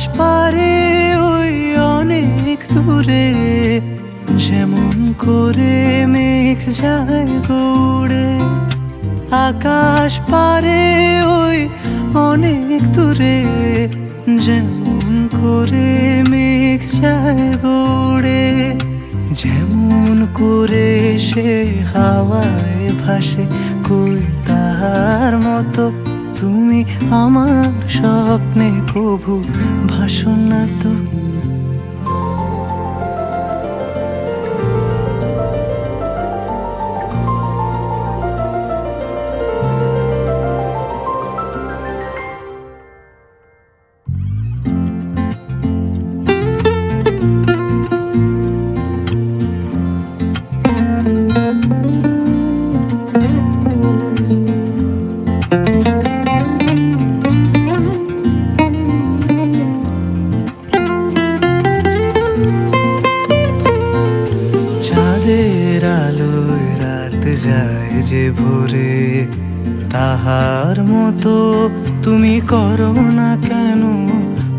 আকাশ পারে ওই অনেক দূরে, যেমন করে মেঘ যায় উড়ে। আকাশ পারে ওই অনেক দূরে, যেমন করে মেঘ যায় উড়ে। যেমন করে সে হাওয়ায় ভাসে, কই তার মতো তুমি আমার স্বপ্নে কভু ভাসো না তো। চাঁদের আলোয় রাত যায় যে ভোরে, তাহার মতো তুমি করো না কেন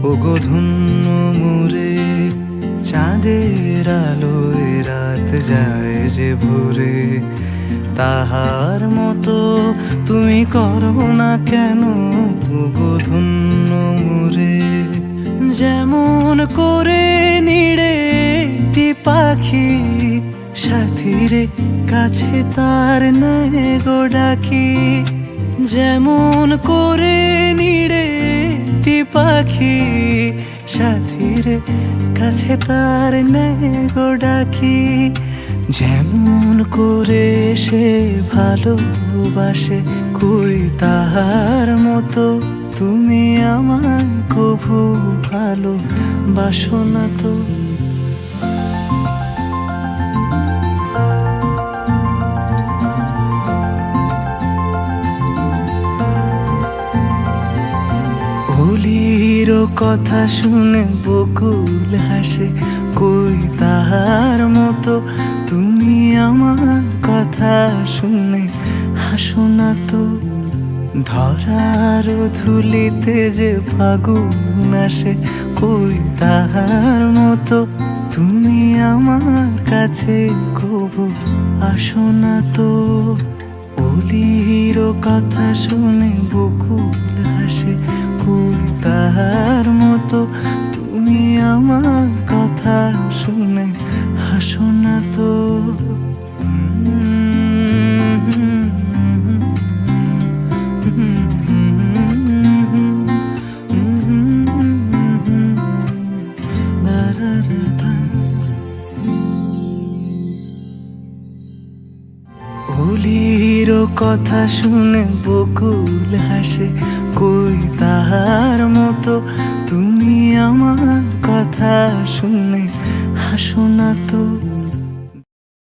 ওগো ধন্য মোরে। চাঁদের আলোয় রাত যায় যে ভোরে, তাহার মতো তুমি করো না কেন ওগো ধন্য মোরে। যেমন করে নিড়ে একটি পাখি, সাথীরে কাছে তার নেয় গো ডাকি। যেমন করে নিড়ে একটি পাখি, সাথীরে কাছে তার নেয় গো ডাকি। যেমন করে সে ভালোবাসে, কই তাহার মতো তুমি আমার কভু ভালোবাসো না তো। হোলির কথা শুনে বকুল হাসে, কই তাহার মতো তুমি আমার কথা শুনে হাসো না তো। ধরার ধুলিতে যে ফাগুন আসে, কই তাহার মতো তুমি আমার কাছে কভু আসো না তো। হোলির কথা শুনে বকুল হাসে, কই তাহার মতো তুমি আমার কথা শুনে হাসো না তো। হোলির কথা শুনে বকুল হাসে, কই তাহার মতো তুমি আমার কথা শুনে হাসো না তো।